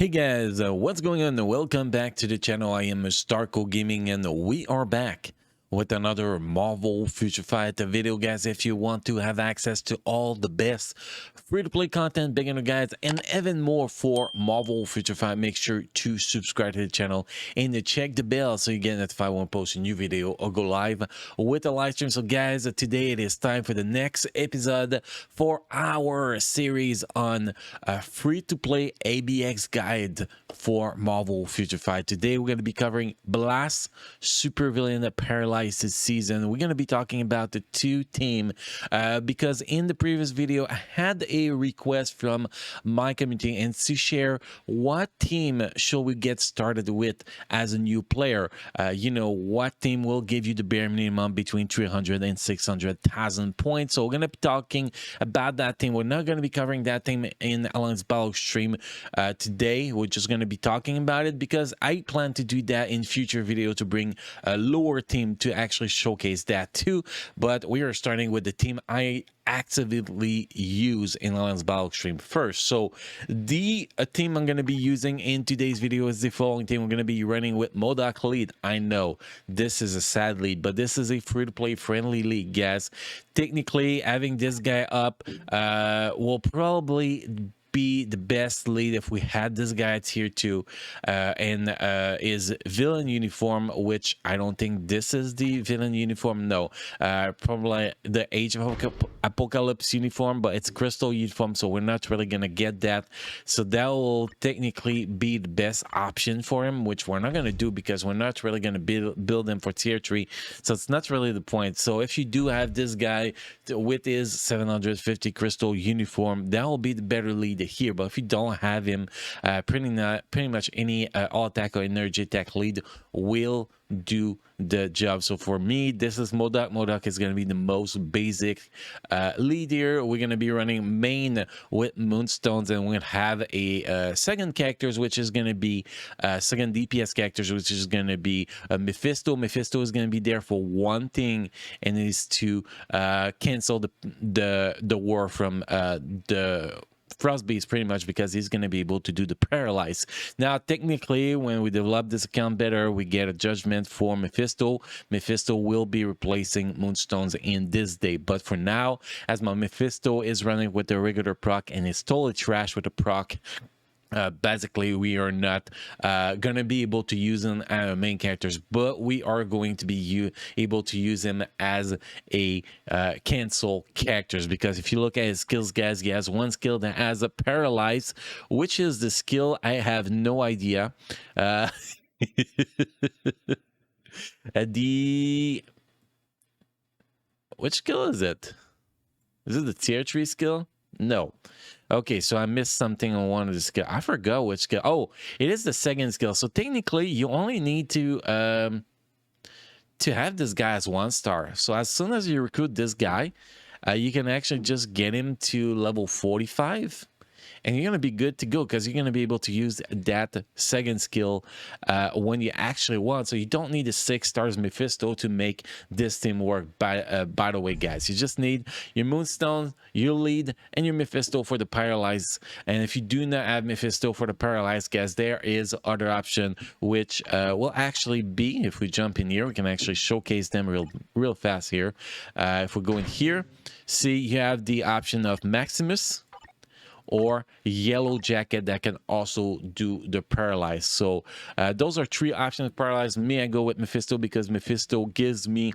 Hey guys, what's going on? Welcome back to the channel. I am Starco Gaming and we are back with another Marvel Future Fight video, guys. If you want to have access to all the best free-to-play content, beginner guides, and even more for Marvel Future Fight, make sure to subscribe to the channel and to check the bell so you get notified when I post a new video or go live with a live stream. So guys, today it is time for the next episode for our series on free-to-play ABX guide for Marvel Future Fight. Today we're going to be covering Blast, Supervillain, Paralyze this season. We're going to be talking about the two team because in the previous video I had a request from my community and to share what team should we get started with as a new player. You know, what team will give you the bare minimum between 300 and 600,000 points. So we're going to be talking about that team. We're not going to be covering that team in Alliance Battle stream today. We're just going to be talking about it because I plan to do that in future video to bring a lower team to actually showcase that too. But we are starting with the team I actively use in Alliance Battle stream first. So the team I'm going to be using in today's video is the following team. We're going to be running with MODOK lead. I know this is a sad lead, but this is a free-to-play friendly league, guys. Technically, having this guy up will probably be the best lead if we had this guy at tier 2 and is villain uniform, which I don't think this is the villain uniform. No, probably the Age of Apocalypse uniform, but it's crystal uniform, so we're not really gonna get that. So that will technically be the best option for him, which we're not gonna do because we're not really gonna build him for tier 3, so it's not really the point. So if you do have this guy with his 750 crystal uniform, that will be the better lead here. But if you don't have him, pretty much any all attack or energy attack lead will do the job. So for me, this is MODOK. MODOK is going to be the most basic lead here. We're going to be running main with Moonstones, and we're going to have a second characters, which is going to be second DPS characters, which is going to be Mephisto. Mephisto is going to be there for one thing, and it is to cancel the war from the Frostbeast, pretty much, because he's going to be able to do the Paralyze. Now, technically, when we develop this account better, we get a judgment for Mephisto. Mephisto will be replacing Moonstones in this day. But for now, as my Mephisto is running with the regular proc and is totally trash with the proc, basically we are not gonna be able to use him as main characters, but we are going to be able to use him as a cancel characters, because if you look at his skills, guys, he has one skill that has a Paralyze, which is the skill I have no idea. Which skill is it? Is it the tier 3 skill? No. Okay, so I missed something on one of the skill. I forgot which skill. Oh, it is the second skill. So technically, you only need to have this guy as 1 star. So as soon as you recruit this guy, you can actually just get him to level 45. And you're going to be good to go because you're going to be able to use that second skill when you actually want. So you don't need a 6 stars Mephisto to make this team work. By the way, guys, you just need your Moonstone, your lead, and your Mephisto for the Paralyze. And if you do not have Mephisto for the Paralyze, guys, there is other option, which will actually be, if we jump in here, we can actually showcase them real fast here. If we go in here, see, you have the option of Maximus or Yellow Jacket that can also do the Paralyze. So those are 3 options. Paralyze. Me, I go with Mephisto because Mephisto gives me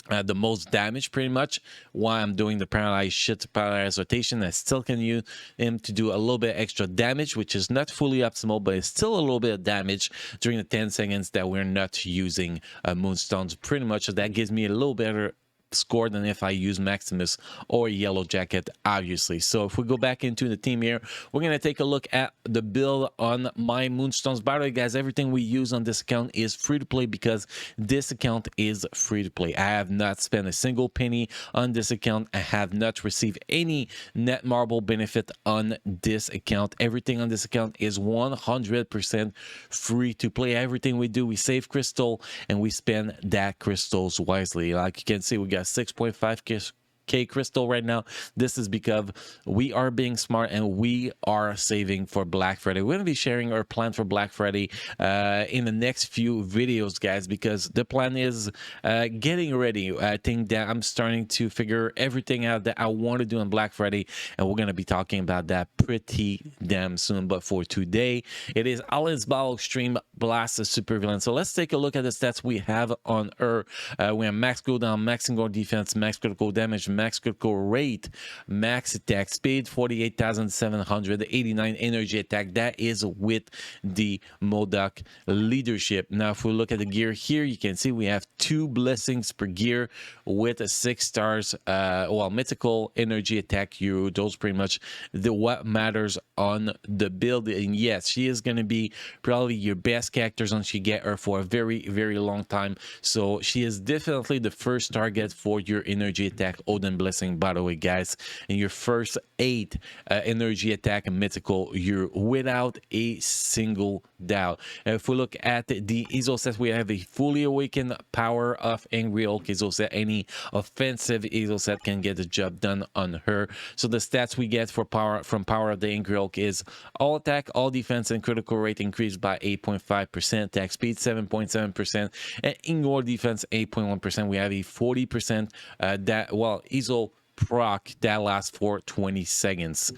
the most damage, pretty much, while I'm doing the Paralyze rotation. I still can use him to do a little bit extra damage, which is not fully optimal, but it's still a little bit of damage during the 10 seconds that we're not using Moonstones, pretty much. So that gives me a little better score than if I use Maximus or Yellow Jacket, obviously. So if we go back into the team here, we're going to take a look at the build on my Moonstones. By the way, guys, everything we use on this account is free to play because this account is free to play. I have not spent a single penny on this account. I have not received any net marble benefit on this account. Everything on this account is 100% free to play. Everything we do, we save crystal and we spend that crystals wisely. Like you can see, we got 6.5 4k crystal right now. This is because we are being smart and we are saving for Black Friday. We're going to be sharing our plan for Black Friday in the next few videos, guys, because the plan is getting ready. I think that I'm starting to figure everything out that I want to do on Black Friday, and we're going to be talking about that pretty damn soon. But for today, it is Alice Ball Extreme Blast Supervillain. So let's take a look at the stats we have on her. We have max cooldown, max single defense, max critical damage, max critical rate, max attack speed, 48,789 energy attack. That is with the Modok leadership. Now, if we look at the gear here, you can see we have 2 blessings per gear with 6 stars. Well, mythical energy attack hero. Those pretty much what matters on the build. And yes, she is going to be probably your best characters once you get her for a very, very long time. So she is definitely the first target for your energy attack Odin blessing, by the way, guys. And your first 8 energy attack mythical, you're without a single doubt. If we look at the Iso set, we have a fully awakened power of Angry Hulk Iso set. Any offensive Iso set can get the job done on her. So the stats we get for power from power of the Angry Hulk is all attack, all defense, and critical rate increased by 8.5%, attack speed 7.7%, and ignore defense 8.1%. We have a 40% Iso proc that lasts for 20 seconds,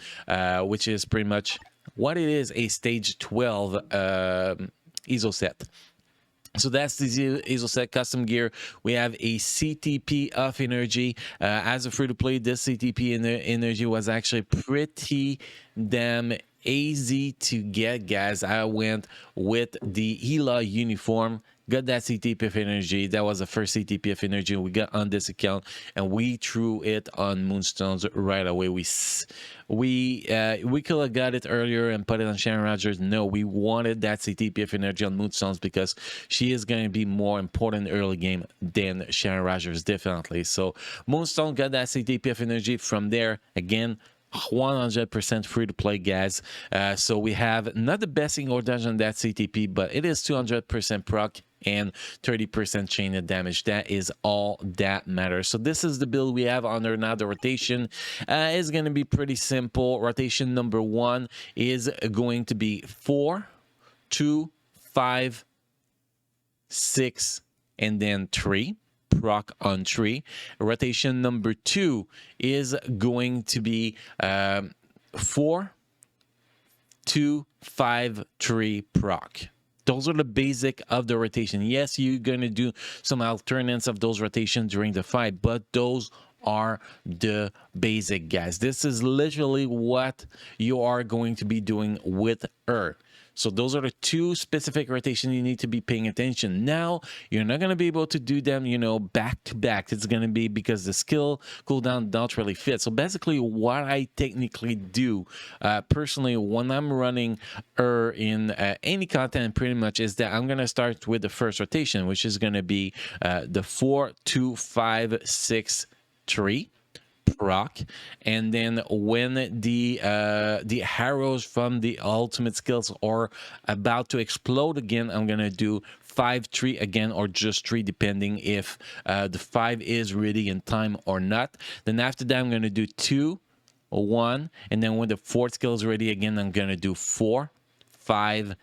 which is pretty much what it is, a stage 12 Iso set. So that's the Iso set custom gear. We have a CTP of energy. As a free-to-play, this CTP energy was actually pretty damn easy to get, guys. I went with the Hela uniform, got that CTP energy. That was the first CTP energy we got on this account, and we threw it on Moonstones right away. We could have got it earlier and put it on Sharon Rogers. No, we wanted that CTP energy on Moonstones because she is going to be more important early game than Sharon Rogers, definitely. So Moonstone got that CTP energy. From there, again, 100% free to play, guys. So we have not the best single dodge on that CTP, but it is 200% proc and 30% chain of damage. That is all that matters. So this is the build we have under. Now the rotation is going to be pretty simple. Rotation number 1 is going to be 4, 2, 5, 6, and then 3. Proc on 3. Rotation number 2 is going to be 4, 2, 5, 3 proc. Those are the basic of the rotation. Yes, you're going to do some alternates of those rotations during the fight, but those are the basic, guys. This is literally what you are going to be doing with her. So those are the 2 specific rotations you need to be paying attention. Now, you're not going to be able to do them, you know, back to back. It's going to be because the skill cooldown don't really fit. So basically what I technically do personally when I'm running her in any content pretty much is that I'm going to start with the first rotation, which is going to be the 4, 2, 5, 6, 3. Proc, and then when the arrows from the ultimate skills are about to explode again, I'm gonna do 5, 3 again, or just 3 depending if the 5 is ready in time or not. Then after that I'm gonna do 2, 1, and then when the 4th skill is ready again, I'm gonna do 4, 5,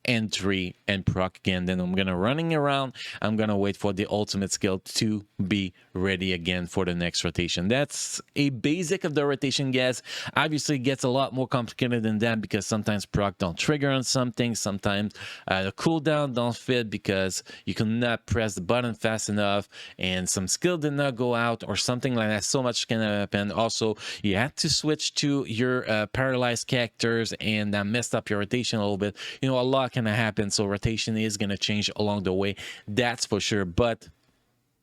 and 3 and proc again. Then I'm gonna running around. I'm gonna wait for the ultimate skill to be ready again for the next rotation. That's a basic of the rotation, guys. Obviously it gets a lot more complicated than that because sometimes proc don't trigger on something, sometimes the cooldown don't fit because you cannot press the button fast enough and some skill did not go out or something like that. So much can happen. Also, you had to switch to your paralyzed characters and that messed up your rotation a little bit. You know, a lot can happen, so rotation is going to change along the way, that's for sure, but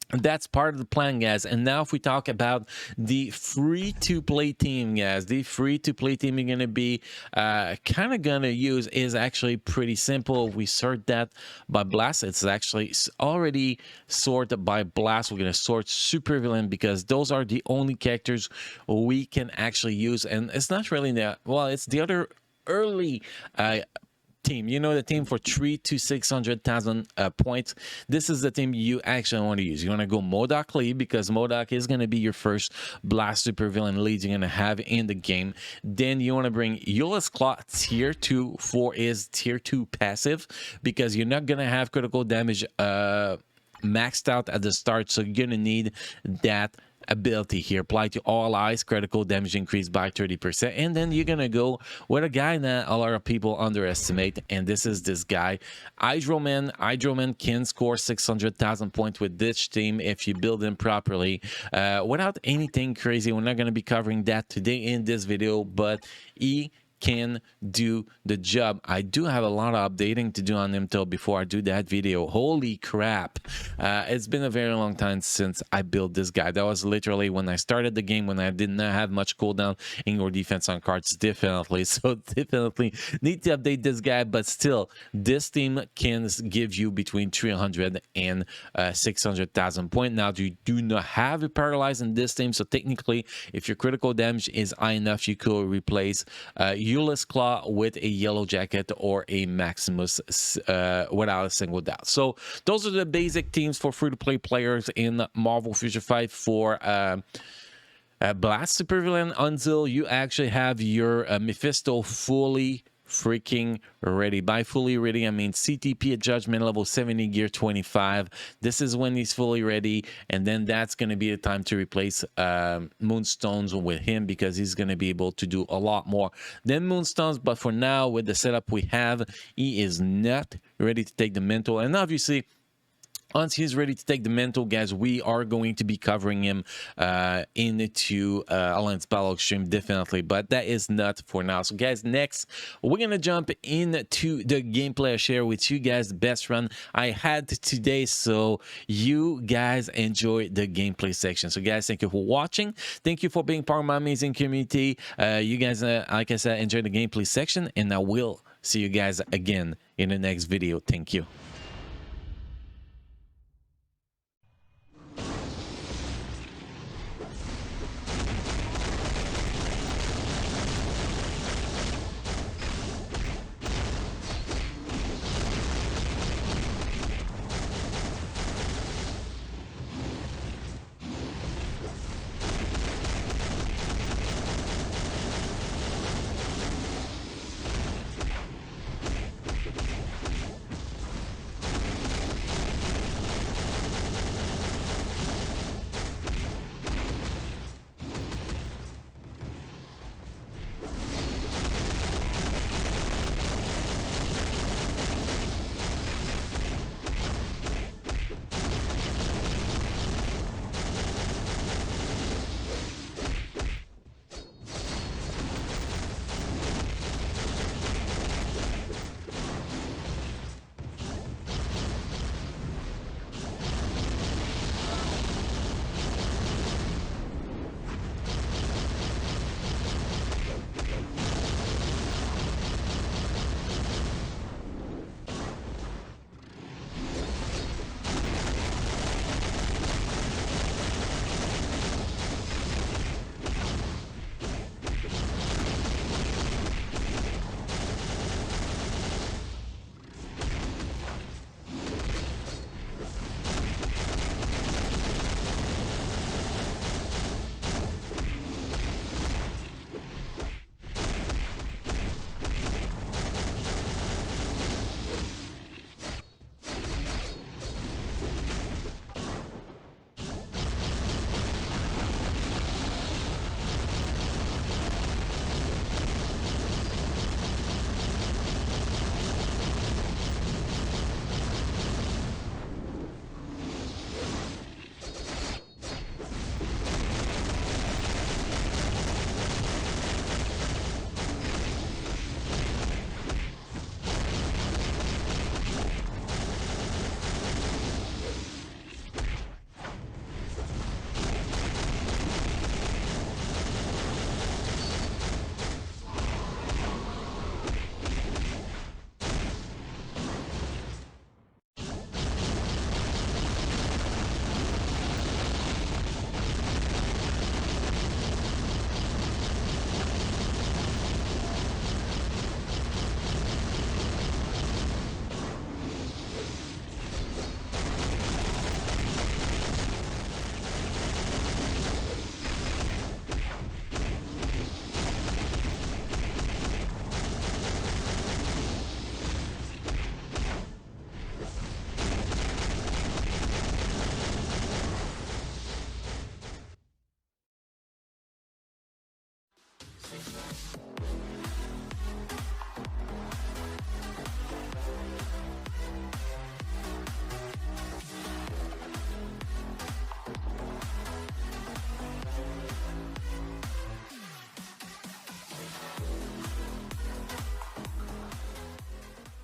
that's part of the plan, guys. And now if we talk about the free-to-play team, guys, the free-to-play team you're going to be kind of going to use is actually pretty simple. We sort that by blast. It's actually already sorted by blast. We're going to sort supervillain because those are the only characters we can actually use, and it's not really that, well, it's the other early team. You know the team for 3 to 600,000 points. This is the team you actually want to use. You want to go MODOK lead because MODOK is going to be your first blast supervillain lead you're going to have in the game. Then you want to bring Euless Claw tier 2 for his tier 2 passive because you're not going to have critical damage maxed out at the start, so you're going to need that ability here. Apply to all eyes, critical damage increased by 30%, and then you're gonna go with a guy that a lot of people underestimate, and this is this guy, Hydroman. Hydroman can score 600,000 points with this team if you build him properly without anything crazy. We're not going to be covering that today in this video, but he can do the job. I do have a lot of updating to do on him though before I do that video. Holy crap, it's been a very long time since I built this guy. That was literally when I started the game, when I did not have much cooldown in your defense on cards. Definitely, so definitely need to update this guy, but still this team can give you between 300 and 600,000 points. Now you do not have a Paralyze in this team, so technically if your critical damage is high enough, you could replace Euless Claw with a Yellow Jacket or a Maximus without a single doubt. So those are the basic teams for free-to-play players in Marvel Future Fight for Blast Supervillain until you actually have your Mephisto fully freaking ready. By fully ready, I mean CTP at Judgment level 70, gear 25. This is when he's fully ready, and then that's going to be the time to replace Moonstones with him because he's going to be able to do a lot more than Moonstones. But for now, with the setup we have, he is not ready to take the mental, and obviously once he's ready to take the mental, guys, we are going to be covering him into Alliance Battle Extreme, definitely, but that is not for now. So guys, next we're gonna jump into the gameplay I share with you guys, the best run I had today, so you guys enjoy the gameplay section. So guys, thank you for watching, thank you for being part of my amazing community. You guys, like I said, enjoy the gameplay section, and I will see you guys again in the next video. Thank you.